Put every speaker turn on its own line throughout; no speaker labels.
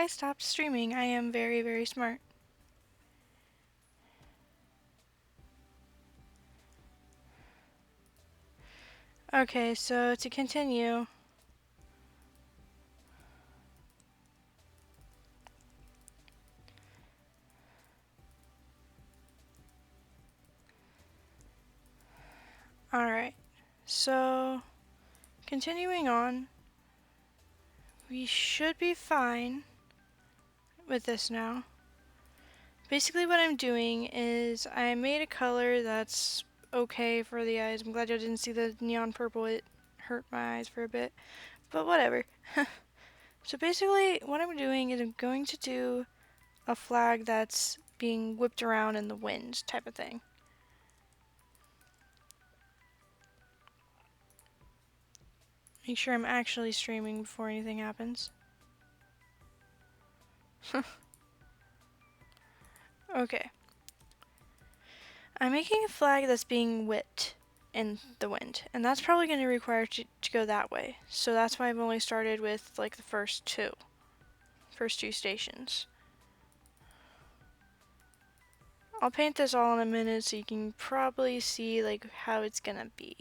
stopped streaming. I am very, very smart. Okay, so to continue. Alright, so continuing on, we should be fine with this now. Basically what I'm doing is I made a color that's okay for the eyes. I'm glad you didn't see the neon purple. It hurt my eyes for a bit, but whatever. So basically what I'm doing is I'm going to do a flag that's being whipped around in the wind type of thing. Make sure I'm actually streaming before anything happens. Okay. I'm making a flag that's being whipped in the wind, and that's probably going to require to go that way. So that's why I've only started with like the first two stations. I'll paint this all in a minute so you can probably see like how it's gonna be.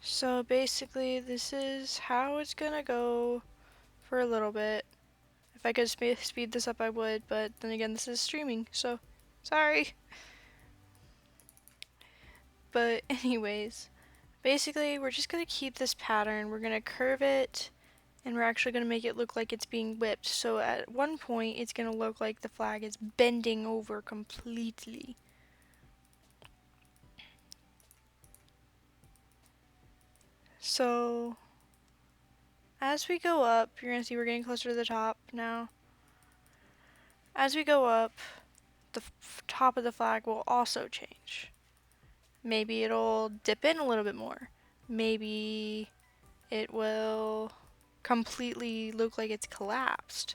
So basically this is how it's gonna go for a little bit. If I could speed this up I would, but then again this is streaming, so sorry. But anyways, basically we're just gonna keep this pattern, we're gonna curve it, and we're actually gonna make it look like it's being whipped. So at one point it's gonna look like the flag is bending over completely. So as we go up, you're gonna see we're getting closer to the top now. As we go up, the top of the flag will also change. Maybe it'll dip in a little bit more. Maybe it will completely look like it's collapsed.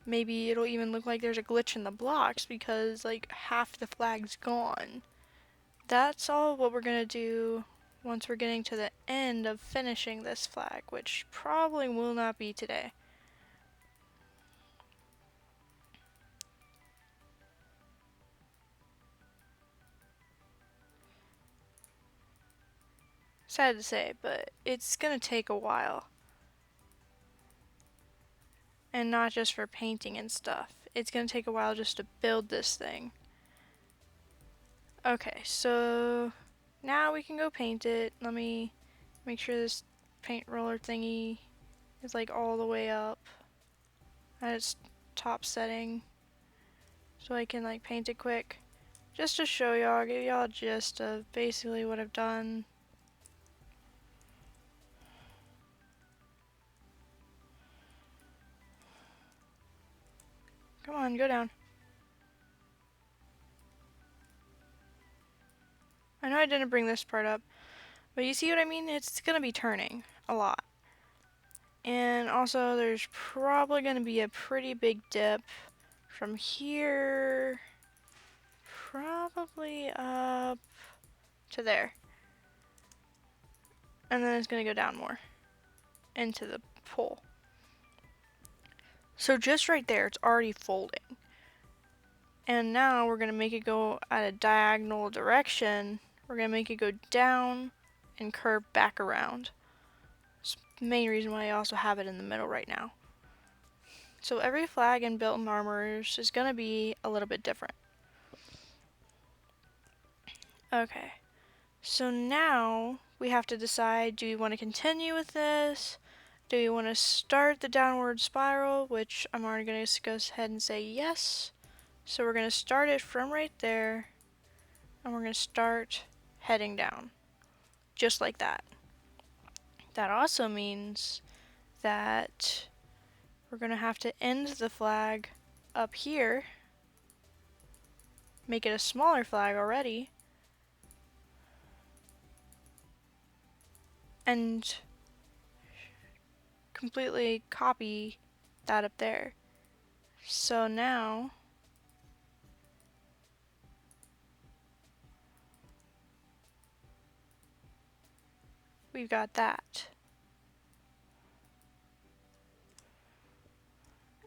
Maybe it'll even look like there's a glitch in the blocks because like half the flag's gone. That's all what we're gonna do once we're getting to the end of finishing this flag, which probably will not be today. Sad to say, but it's gonna take a while. And not just for painting and stuff. It's gonna take a while just to build this thing. Okay, so now we can go paint it. Let me make sure this paint roller thingy is like all the way up at its top setting so I can like paint it quick. Just to show y'all, give y'all a gist of basically what I've done. Come on, go down. I know I didn't bring this part up, but you see what I mean? It's gonna be turning a lot. And also there's probably gonna be a pretty big dip from here, probably up to there. And then it's gonna go down more into the pole. So just right there, it's already folding. And now we're gonna make it go at a diagonal direction. We're gonna make it go down and curve back around. It's the main reason why I also have it in the middle right now. So every flag in Built in Armors is gonna be a little bit different. Okay, so now we have to decide, do we want to continue with this? Do we want to start the downward spiral, which I'm already going to go ahead and say yes. So we're going to start it from right there, and we're going to start heading down, just like that. That also means that we're going to have to end the flag up here, make it a smaller flag already, and completely copy that up there. So now we've got that.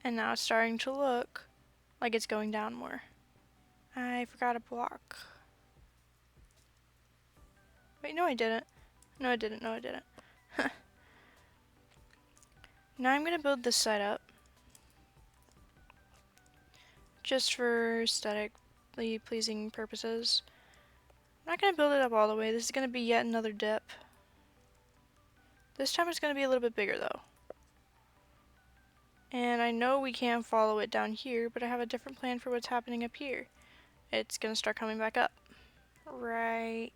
And now it's starting to look like it's going down more. I forgot a block. Wait, no I didn't. No I didn't, no I didn't. Now I'm gonna build this side up. Just for aesthetically pleasing purposes. I'm not gonna build it up all the way. This is gonna be yet another dip. This time it's gonna be a little bit bigger though. And I know we can't follow it down here, but I have a different plan for what's happening up here. It's gonna start coming back up. Right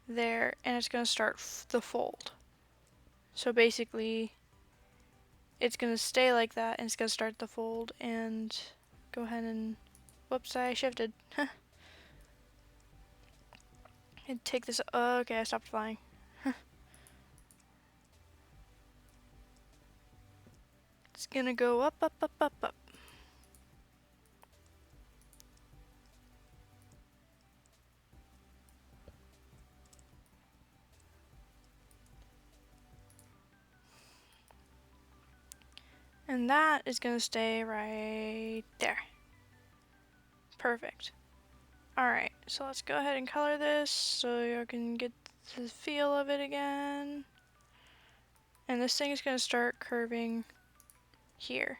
there. And it's gonna start the fold. So basically, it's gonna stay like that and it's gonna start the fold and go ahead and, whoops, I shifted. And take this, okay, I stopped flying. It's gonna go up, up, up, up, up. And that is gonna stay right there. Perfect. Alright, so let's go ahead and color this so you can get the feel of it again. And this thing is gonna start curving here.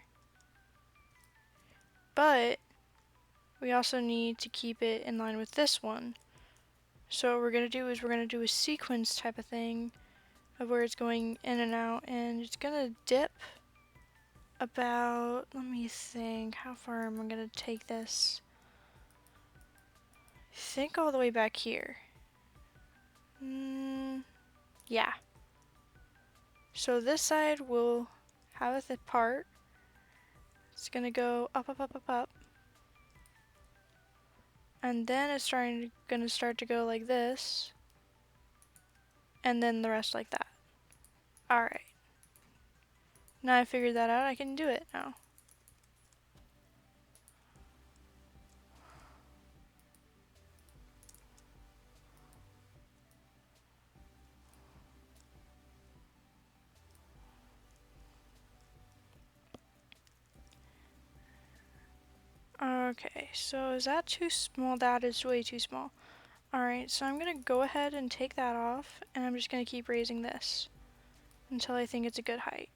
But we also need to keep it in line with this one. So what we're gonna do is we're gonna do a sequence type of thing of where it's going in and out, and it's gonna dip about, let me think, how far am I gonna take this? I think all the way back here. Yeah. So this side will have a part. It's gonna go up, up, up, up, up. And then it's gonna start to go like this. And then the rest like that. Alright. Now I figured that out, I can do it now. Okay, so is that too small? That is way too small. Alright, so I'm gonna go ahead and take that off, and I'm just gonna keep raising this until I think it's a good height.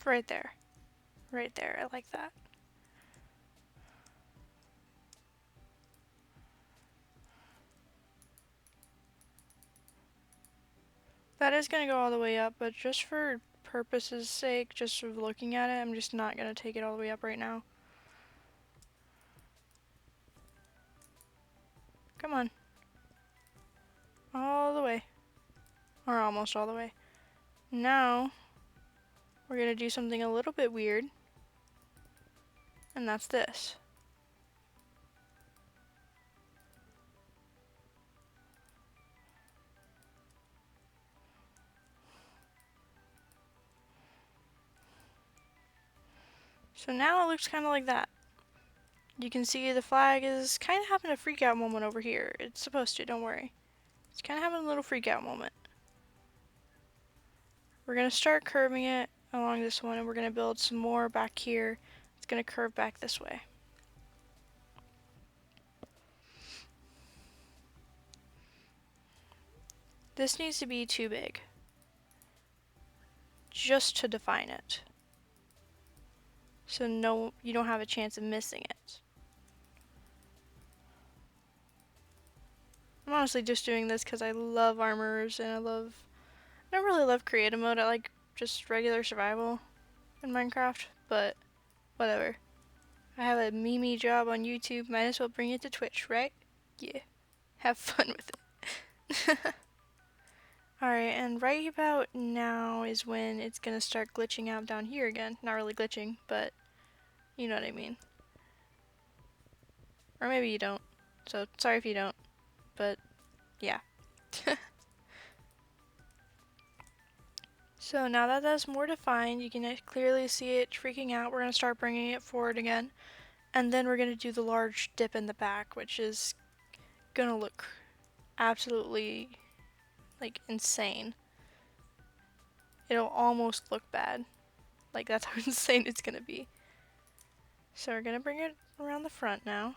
Right there. Right there, I like that. That is gonna go all the way up, but just for purposes sake, just of looking at it, I'm just not gonna take it all the way up right now. Come on. All the way. Or almost all the way. Now, we're gonna do something a little bit weird. And that's this. So now it looks kind of like that. You can see the flag is kind of having a freak out moment over here. It's supposed to, don't worry. It's kind of having a little freak out moment. We're going to start curving it along this one, and we're going to build some more back here. It's going to curve back this way. This needs to be too big, just to define it. So no, you don't have a chance of missing it. I'm honestly just doing this because I love armors and I don't really love creative mode. I like just regular survival in Minecraft, but whatever. I have a Mimi job on YouTube, might as well bring it to Twitch, right? Yeah, have fun with it. Alright, and right about now is when it's gonna start glitching out down here again. Not really glitching, but you know what I mean. Or maybe you don't. So sorry if you don't, but yeah. So now that that's more defined, you can clearly see it freaking out. We're going to start bringing it forward again. And then we're going to do the large dip in the back, which is going to look absolutely, like, insane. It'll almost look bad. Like, that's how insane it's going to be. So we're going to bring it around the front now.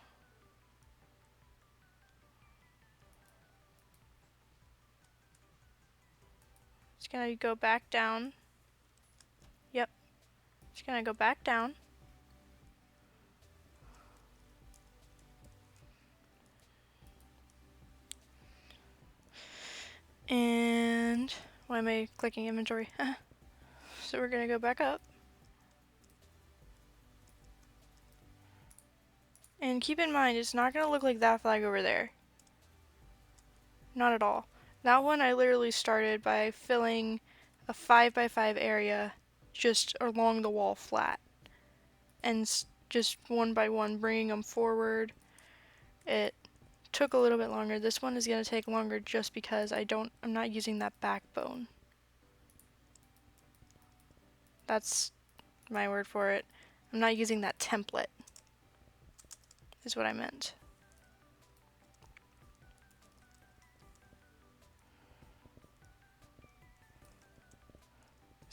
It's going to go back down. Yep. It's going to go back down. And why am I clicking inventory? So we're going to go back up. And keep in mind, it's not going to look like that flag over there. Not at all. That one I literally started by filling a 5x5 area just along the wall flat. And just one by one bringing them forward. It took a little bit longer. This one is going to take longer just because I'm not using that backbone. That's my word for it. I'm not using that template, is what I meant.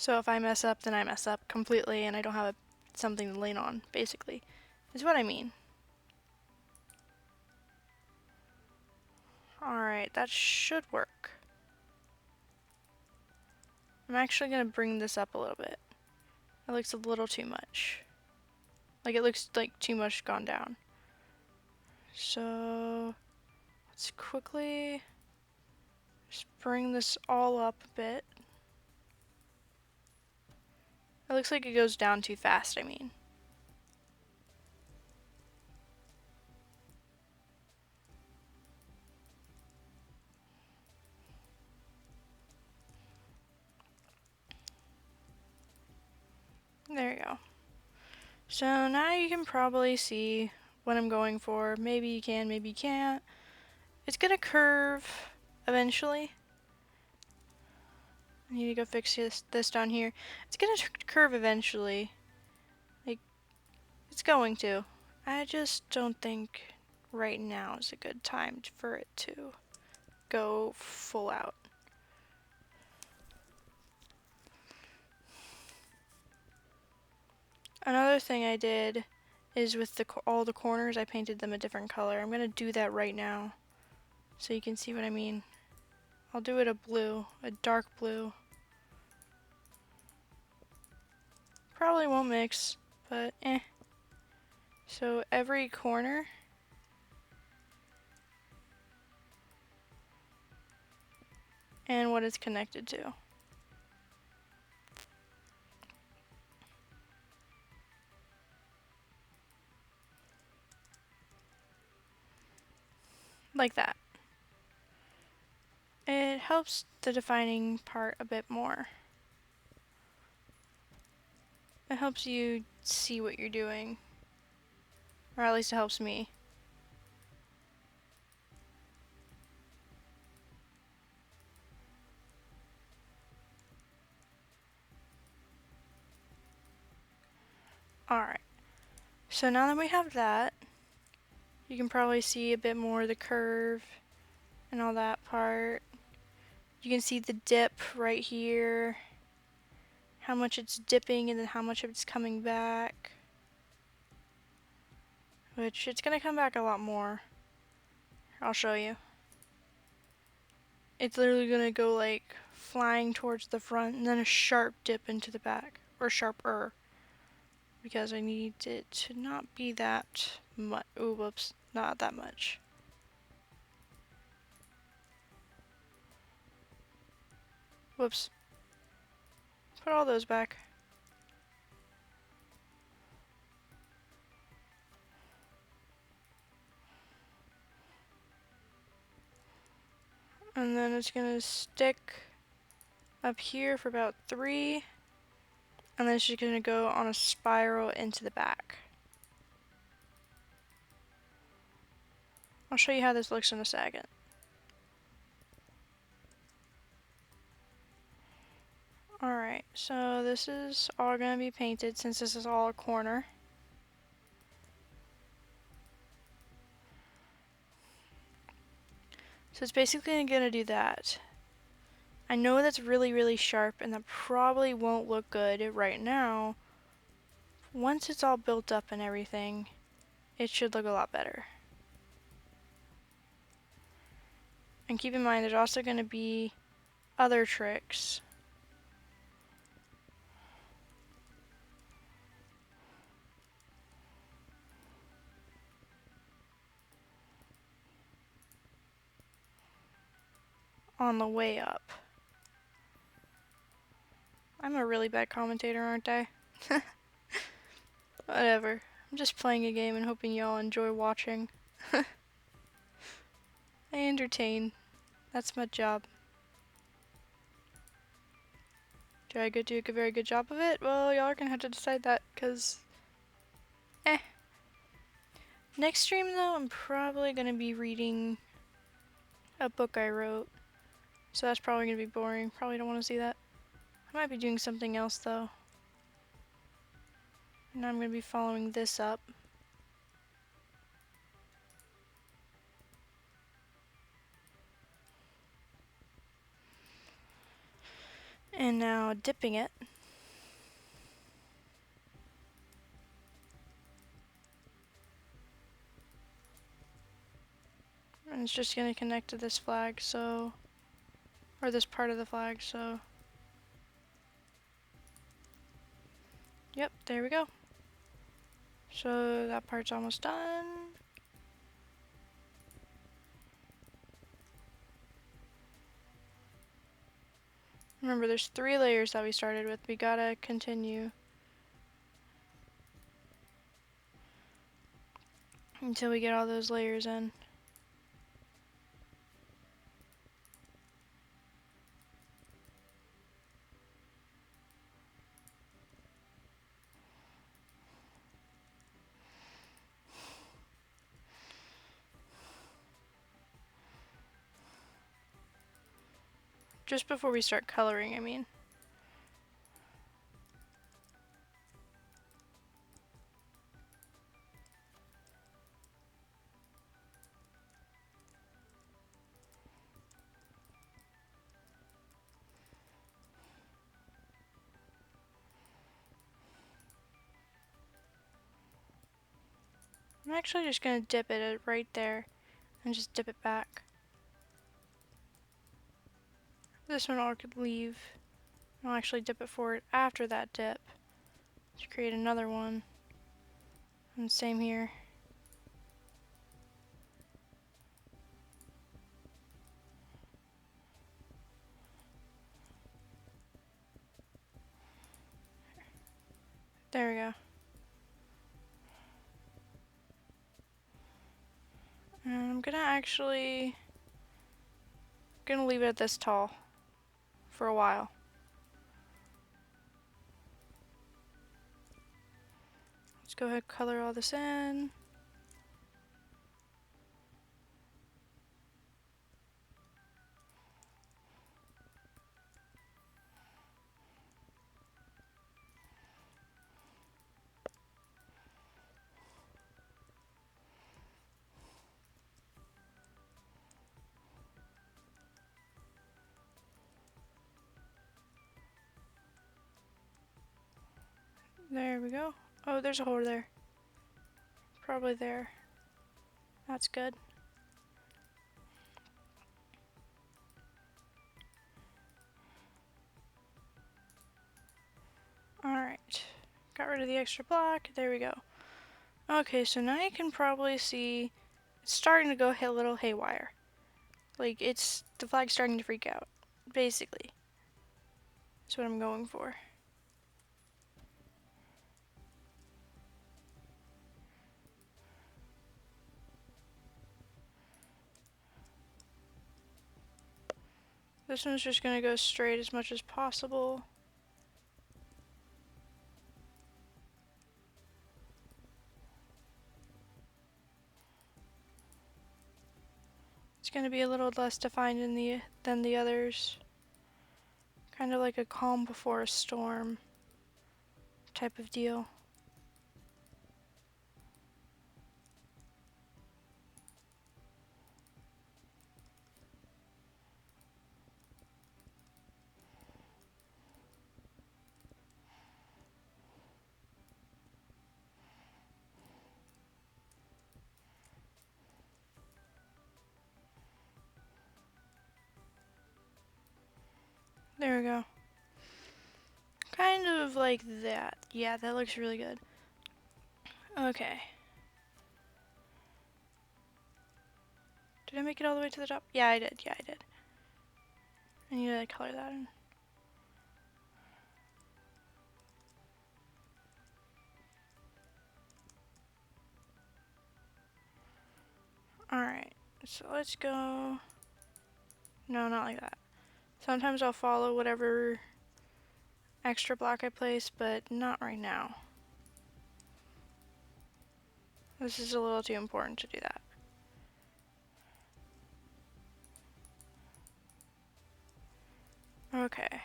So if I mess up, then I mess up completely and I don't have something to lean on, basically, is what I mean. Alright, that should work. I'm actually going to bring this up a little bit. It looks a little too much. Like, it looks like too much gone down. So let's quickly just bring this all up a bit. It looks like it goes down too fast, I mean. There you go. So now you can probably see what I'm going for. Maybe you can, maybe you can't. It's gonna curve eventually. I need to go fix this down here. It's gonna curve eventually. Like, it's going to. I just don't think right now is a good time for it to go full out. Another thing I did is with all the corners, I painted them a different color. I'm gonna do that right now so you can see what I mean. I'll do it a blue, a dark blue. Probably won't mix, but eh. So every corner and what it's connected to. Like that. It helps the defining part a bit more. It helps you see what you're doing. Or at least it helps me. Alright. So now that we have that, you can probably see a bit more of the curve and all that part. You can see the dip right here. How much it's dipping and then how much it's coming back. Which it's gonna come back a lot more. I'll show you. It's literally gonna go like flying towards the front and then a sharp dip into the back. Or sharper. Because I need it to not be that much. Ooh, whoops. Not that much. Whoops. Put all those back. And then it's gonna stick up here for about 3. And then it's just gonna go on a spiral into the back. I'll show you how this looks in a second. Alright, so this is all going to be painted since this is all a corner. So it's basically going to do that. I know that's really, really sharp and that probably won't look good right now. Once it's all built up and everything, it should look a lot better. And keep in mind there's also going to be other tricks. On the way up. I'm a really bad commentator, aren't I? Whatever. I'm just playing a game and hoping y'all enjoy watching. I entertain. That's my job. Do I do a very good job of it? Well, y'all are gonna have to decide that, cause Next stream though, I'm probably gonna be reading a book I wrote. So that's probably gonna be boring. Probably don't want to see that. I might be doing something else though. And I'm gonna be following this up. And now dipping it. And it's just gonna connect to this flag, so, or this part of the flag, so. Yep, there we go. So that part's almost done. Remember, there's 3 layers that we started with. We gotta continue until we get all those layers in. Just before we start coloring, I mean. I'm actually just gonna dip it right there and just dip it back. This one I could leave. I'll actually dip it forward after that dip to create another one. And same here. There we go. And I'm gonna leave it at this tall for a while. Let's go ahead and color all this in. There we go. Oh, there's a hole there. Probably there. That's good. Alright. Got rid of the extra block. There we go. Okay, so now you can probably see it's starting to go a little haywire. Like, the flag's starting to freak out. Basically. That's what I'm going for. This one's just gonna go straight as much as possible. It's gonna be a little less defined than the others. Kind of like a calm before a storm type of deal. There we go. Kind of like that. Yeah, that looks really good. Okay. Did I make it all the way to the top? Yeah, I did. Yeah, I did. I need to color that in. Alright, so let's go. No, not like that. Sometimes I'll follow whatever extra block I place, but not right now. This is a little too important to do that. Okay.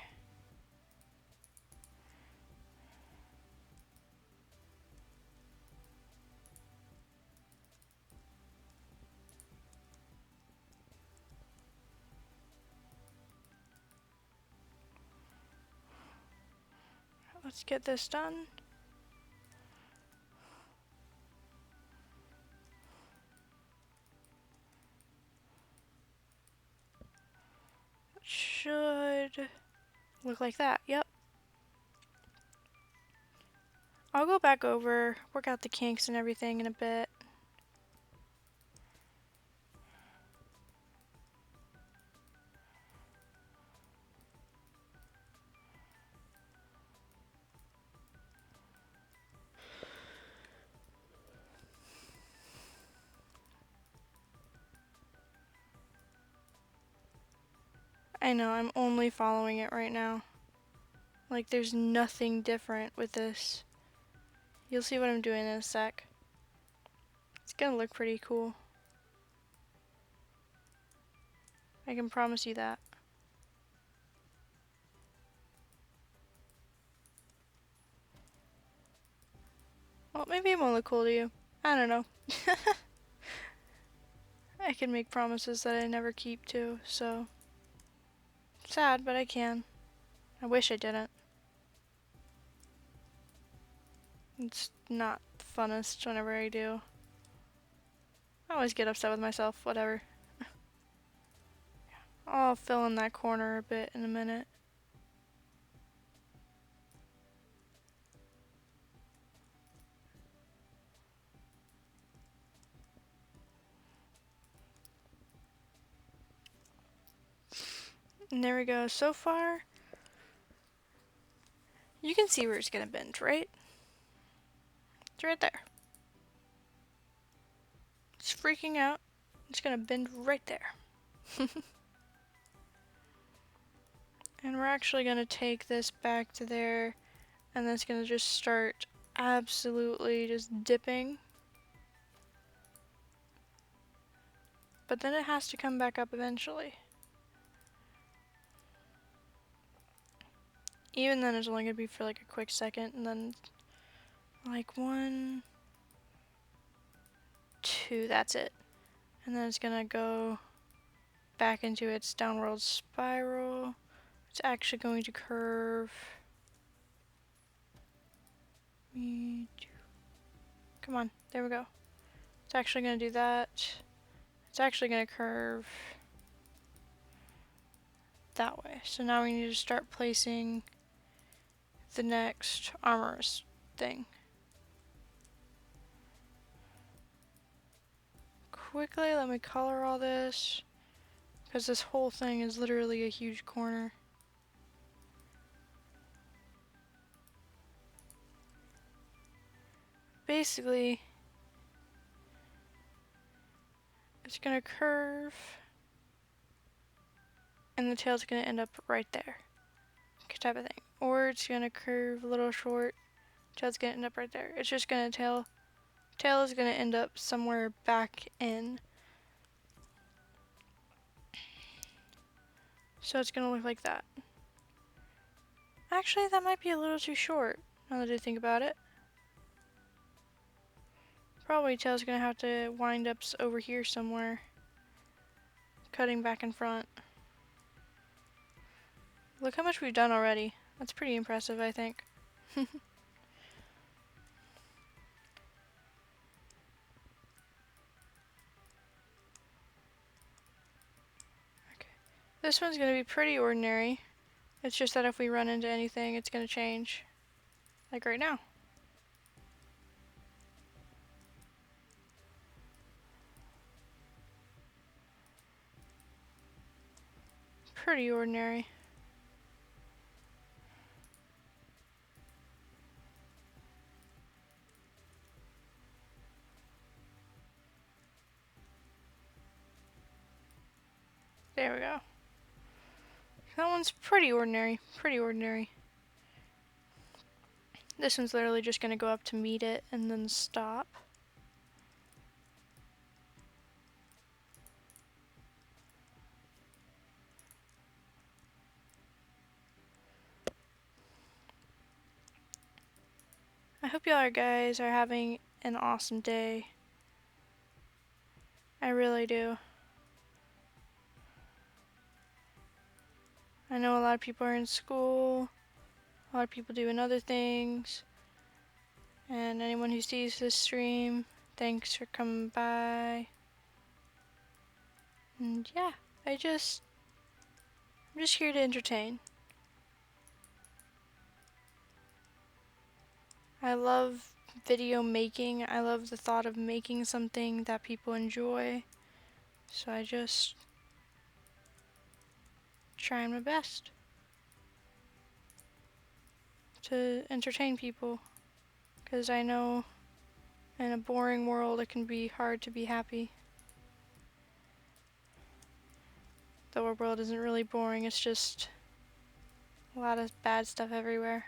Let's get this done. It should look like that. Yep. I'll go back over, work out the kinks and everything in a bit. I know, I'm only following it right now. Like, there's nothing different with this. You'll see what I'm doing in a sec. It's gonna look pretty cool. I can promise you that. Well, maybe it won't look cool to you. I don't know. I can make promises that I never keep to, so. Sad, but I can. I wish I didn't. It's not the funnest whenever I do. I always get upset with myself, whatever. I'll fill in that corner a bit in a minute. And there we go. So far, you can see where it's gonna bend, right? It's right there. It's freaking out. It's gonna bend right there. And we're actually gonna take this back to there, and then it's gonna just start absolutely just dipping. But then it has to come back up eventually. Even then, it's only gonna be for like a quick second, and then like 1, 2, that's it. And then it's gonna go back into its downward spiral. It's actually going to curve. Come on, there we go. It's actually gonna do that. It's actually gonna curve that way. So now we need to start placing the next armor's thing. Quickly, let me color all this, because this whole thing is literally a huge corner. Basically, it's gonna curve, and the tail's gonna end up right there, type of thing. Or it's gonna curve a little short, tail's gonna end up right there. It's just gonna tail is gonna end up somewhere back in. So it's gonna look like that. Actually, that might be a little too short, now that I think about it. Probably tail's gonna have to wind up over here somewhere. Cutting back in front. Look how much we've done already. That's pretty impressive, I think. This one's gonna be pretty ordinary. It's just that if we run into anything, it's gonna change. Like right now. Pretty ordinary. There we go. That one's pretty ordinary. Pretty ordinary. This one's literally just gonna go up to meet it and then stop. I hope y'all guys are having an awesome day. I really do. I know a lot of people are in school, a lot of people doing other things, and anyone who sees this stream, thanks for coming by. And yeah, I'm just here to entertain. I love video making. I love the thought of making something that people enjoy. So I just try my best to entertain people. Because I know in a boring world it can be hard to be happy. Though our world isn't really boring, it's just a lot of bad stuff everywhere.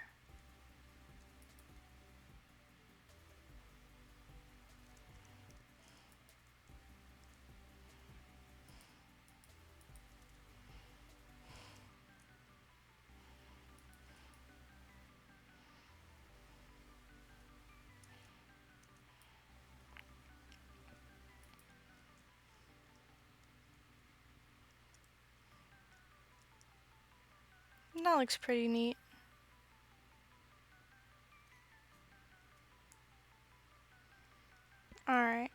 And that looks pretty neat. Alright.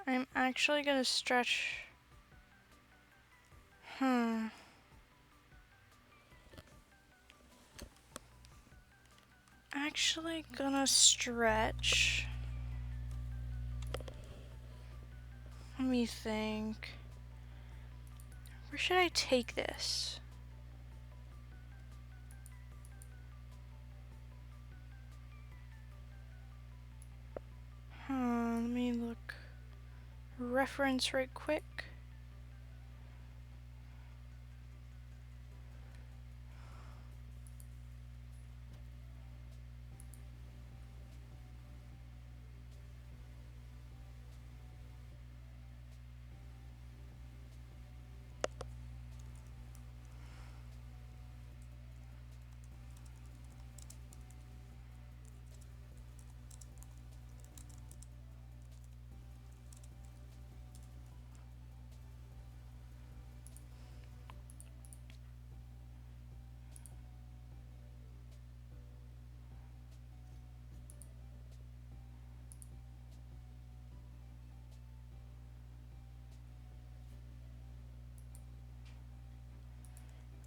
I'm actually gonna stretch. Actually gonna stretch. Let me think. Where should I take this? Let me look. Reference right quick.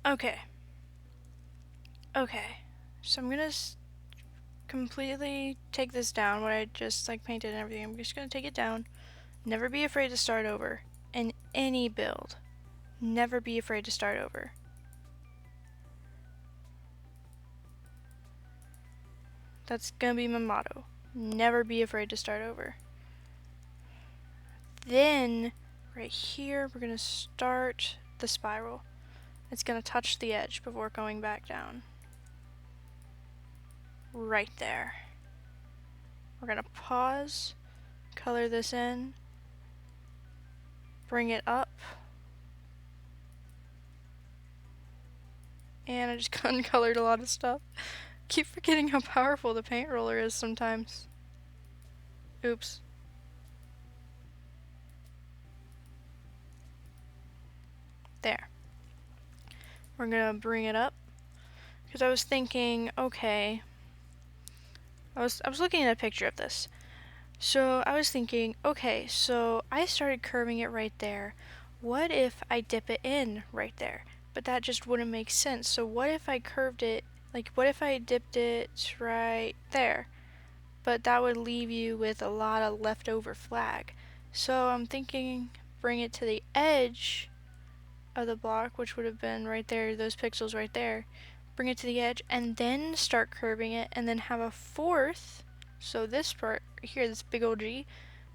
Okay. Okay. So I'm gonna completely take this down, what I just like painted and everything. I'm just gonna take it down. Never be afraid to start over. In any build. Never be afraid to start over. That's gonna be my motto. Never be afraid to start over. Then, right here, we're gonna start the spiral. It's gonna touch the edge before going back down. Right there. We're gonna pause, color this in, bring it up, And I just uncolored a lot of stuff. Keep forgetting how powerful the paint roller is sometimes. Oops. There. We're gonna bring it up. Because I was thinking, okay. I was looking at a picture of this. So I was thinking, okay, so I started curving it right there. What if I dip it in right there? But that just wouldn't make sense. So what if I curved it, like what if I dipped it right there? But that would leave you with a lot of leftover flag. So I'm thinking bring it to the edge of the block, which would have been right there, those pixels right there. Bring it to the edge and then start curving it and then have a fourth. So this part here, this big old G,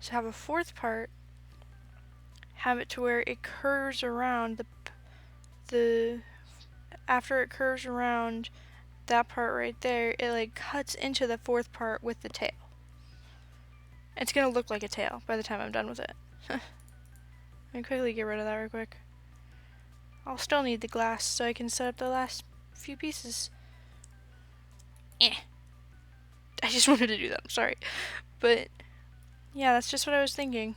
so have a fourth part, have it to where it curves around the after it curves around that part right there, it like cuts into the fourth part with the tail. It's gonna look like a tail by the time I'm done with it. Let me quickly get rid of that real quick. I'll still need the glass so I can set up the last few pieces. Eh. I just wanted to do that, I'm sorry. But yeah, that's just what I was thinking.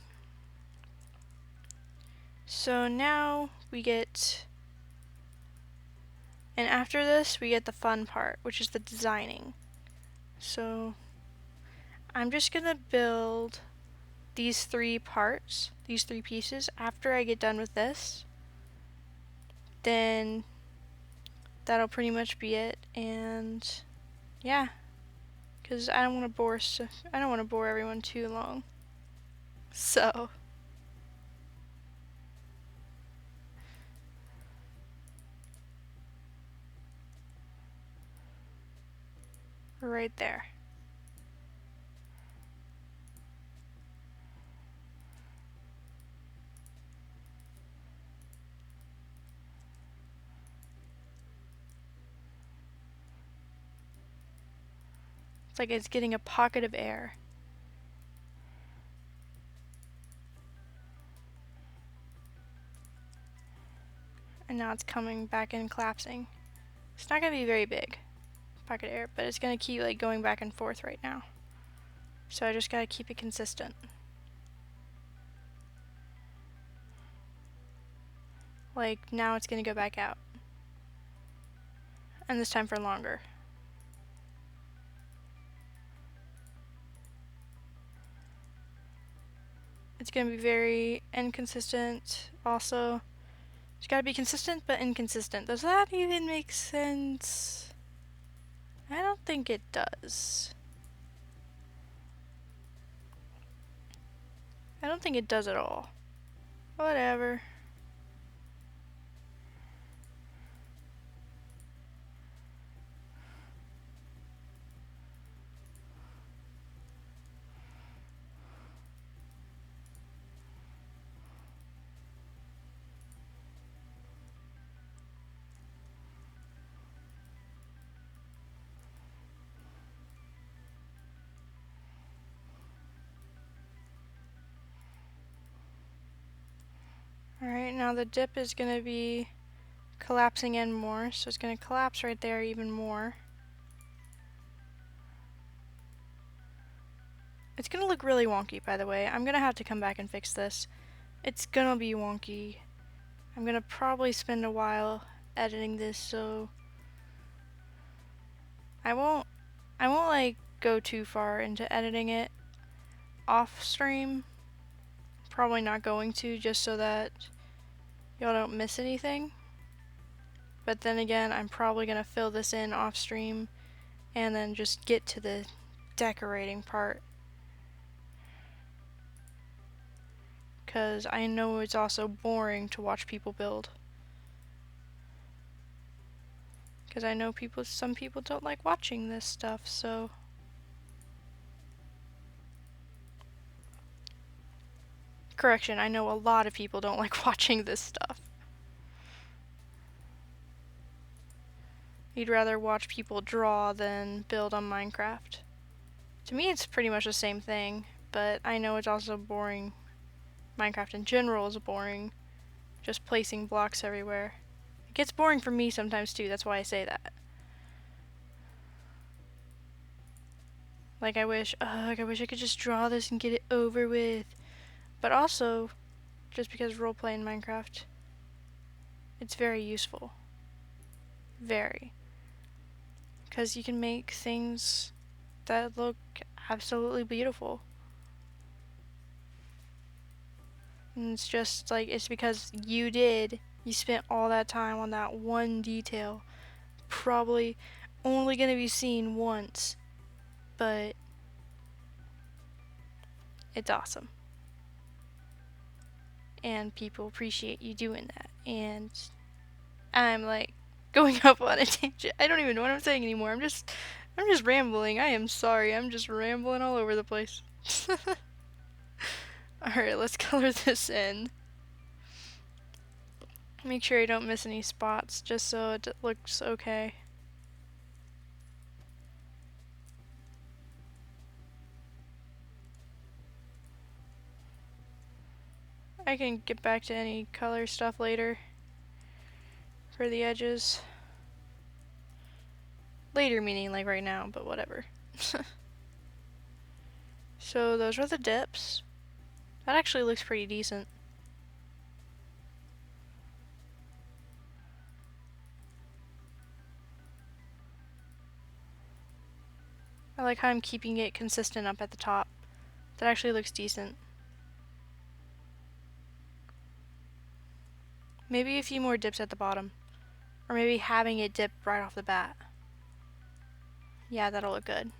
So now we get, and after this we get the fun part, which is the designing. So I'm just gonna build these three parts, these three pieces, after I get done with this. Then that'll pretty much be it, and yeah, because I don't want to bore everyone too long. So right there. It's like it's getting a pocket of air. And now it's coming back and collapsing. It's not going to be very big, pocket of air, but it's going to keep like going back and forth right now. So I just got to keep it consistent. Like now it's going to go back out. And this time for longer. It's going to be very inconsistent also. It's got to be consistent but inconsistent. Does that even make sense? I don't think it does. I don't think it does at all. Whatever. Alright, now the dip is going to be collapsing in more, so it's going to collapse right there even more. It's going to look really wonky, by the way. I'm going to have to come back and fix this. It's going to be wonky. I'm going to probably spend a while editing this, so I won't like go too far into editing it off stream. Probably not going to, just so that y'all don't miss anything. But then again, I'm probably going to fill this in off stream and then just get to the decorating part. Because I know it's also boring to watch people build. Because I know some people don't like watching this stuff, so. Correction, I know a lot of people don't like watching this stuff. You'd rather watch people draw than build on Minecraft. To me, it's pretty much the same thing, but I know it's also Minecraft in general is boring. Just placing blocks everywhere. gets boring for me sometimes too, that's why I say that. Like I wish I could just draw this and get it over with. But also, just because roleplay in Minecraft, it's very useful. Very. Because you can make things that look absolutely beautiful. And it's just like, it's because you spent all that time on that one detail. Probably only going to be seen once, but it's awesome. And people appreciate you doing that. And I'm like going up on a tangent. I don't even know what I'm saying anymore. I'm just rambling. I am sorry. I'm just rambling all over the place. Alright, let's color this in. Make sure you don't miss any spots just so it looks okay. I can get back to any color stuff later for the edges. Later meaning like right now, but whatever. So those are the dips. That actually looks pretty decent. I like how I'm keeping it consistent up at the top. That actually looks decent. Maybe a few more dips at the bottom. Or maybe having it dip right off the bat. Yeah, that'll look good.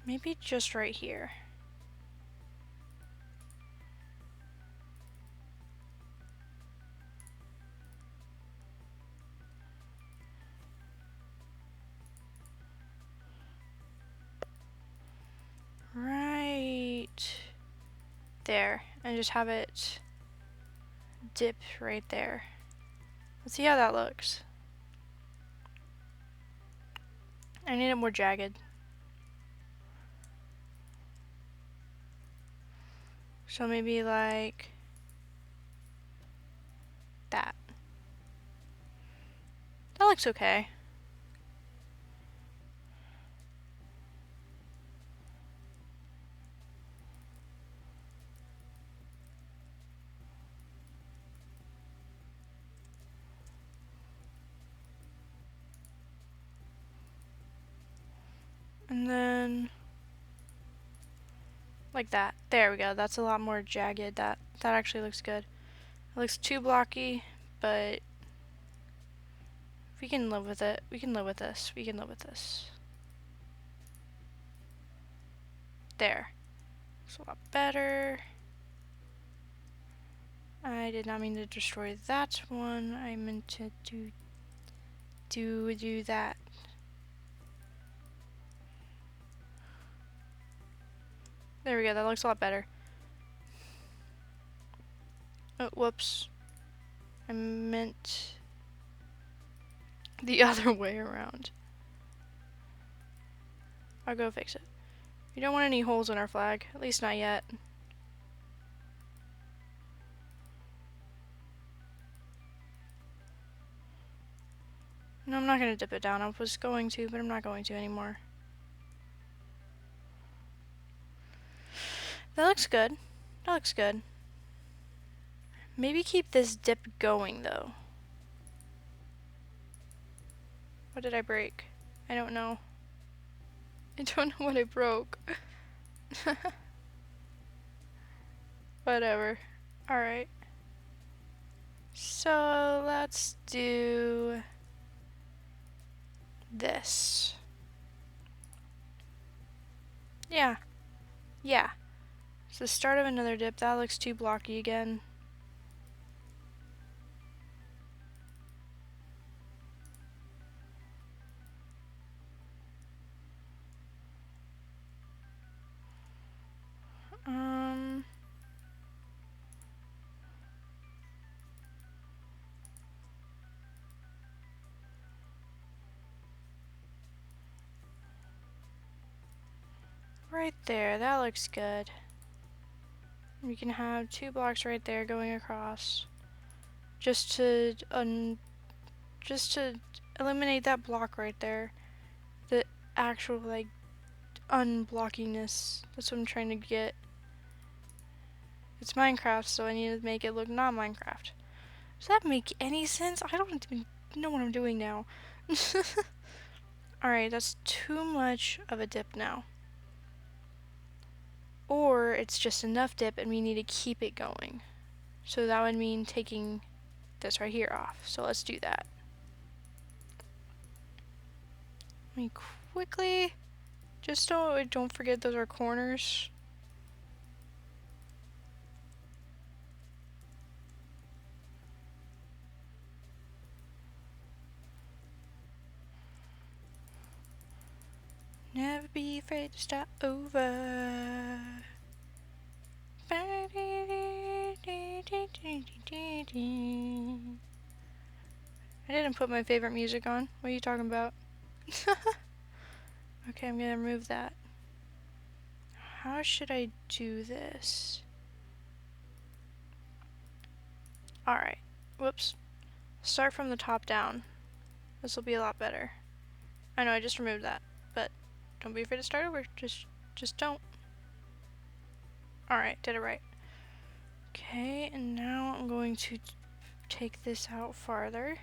Maybe just right here. Right there. And just have it dip right there. Let's see how that looks. I need it more jagged. So maybe like that. That looks okay. And then like that. There we go. That's a lot more jagged. That actually looks good. It looks too blocky, but we can live with it. We can live with this. We can live with this. There. It's a lot better. I did not mean to destroy that one. I meant to do that. There we go. That looks a lot better. Oh, whoops. I meant the other way around. I'll go fix it. We don't want any holes in our flag. At least not yet. No, I'm not going to dip it down. I was going to, but I'm not going to anymore. That looks good. That looks good. Maybe keep this dip going, though. What did I break? I don't know. I don't know what I broke. Whatever. Alright. So, let's do this. Yeah. Yeah. It's the start of another dip. That looks too blocky again. right there. That looks good. We can have 2 blocks right there going across, just to eliminate that block right there. The actual like unblockiness. That's what I'm trying to get. It's Minecraft, so I need to make it look not Minecraft. Does that make any sense? I don't even know what I'm doing now. Alright, that's too much of a dip now. Or it's just enough dip and we need to keep it going. So that would mean taking this right here off. So let's do that. Let me quickly, just don't forget those are corners. Never be afraid to start over. I didn't put my favorite music on. What are you talking about? Okay, I'm gonna remove that. How should I do this? Alright. Whoops. Start from the top down. This will be a lot better. I know I just removed that, but don't be afraid to start over. Just don't. Alright, did it right. Okay, and now I'm going to take this out farther.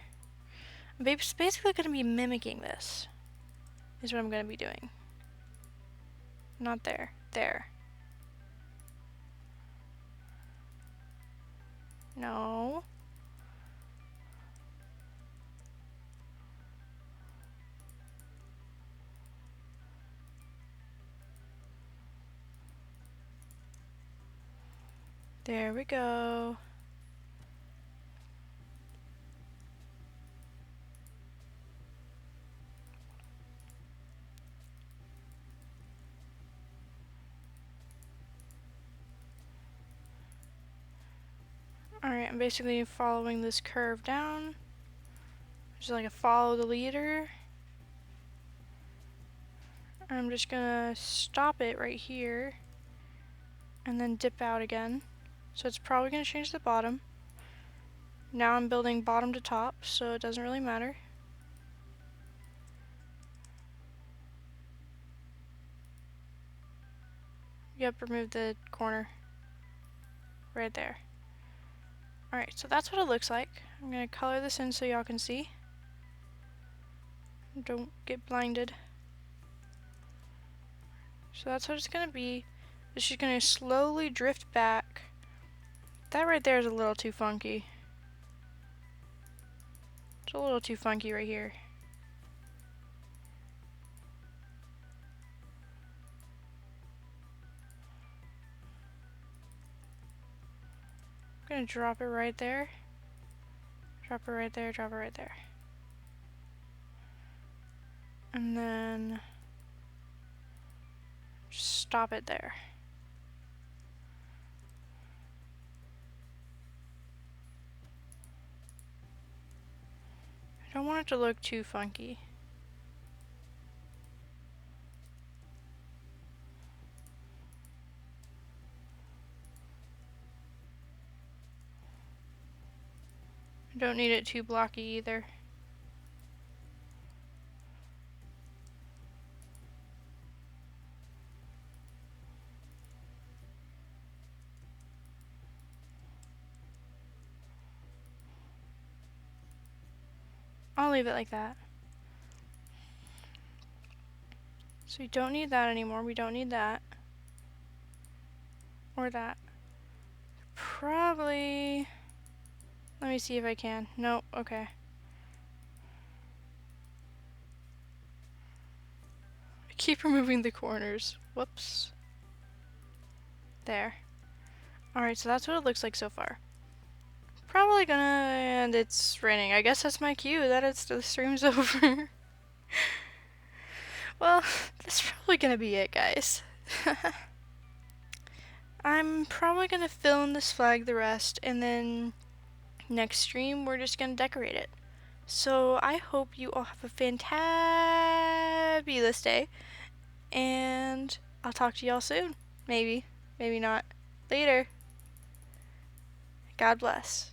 I'm basically going to be mimicking this, is what I'm going to be doing. Not there. There. No. There we go. Alright, I'm basically following this curve down. Just like a follow the leader. I'm just gonna stop it right here and then dip out again. So it's probably gonna change the bottom. Now I'm building bottom to top, so it doesn't really matter. Yep, remove the corner. Right there. Alright, so that's what it looks like. I'm gonna color this in so y'all can see. Don't get blinded. So that's what it's gonna be. It's just gonna slowly drift back. That right there is a little too funky. It's a little too funky right here. I'm gonna drop it right there. Drop it right there, drop it right there. And then just stop it there. I don't want it to look too funky. I don't need it too blocky either. I'll leave it like that. So we don't need that anymore. We don't need that. Or that. Probably... Let me see if I can. Nope, okay. I keep removing the corners. Whoops. There. Alright, so that's what it looks like so far. Probably gonna... and it's raining. I guess that's my cue that the stream's over. Well, that's probably gonna be it, guys. I'm probably gonna fill in this flag the rest, and then next stream we're just gonna decorate it. So I hope you all have a fantabulous day, and I'll talk to y'all soon. Maybe. Maybe not. Later. God bless.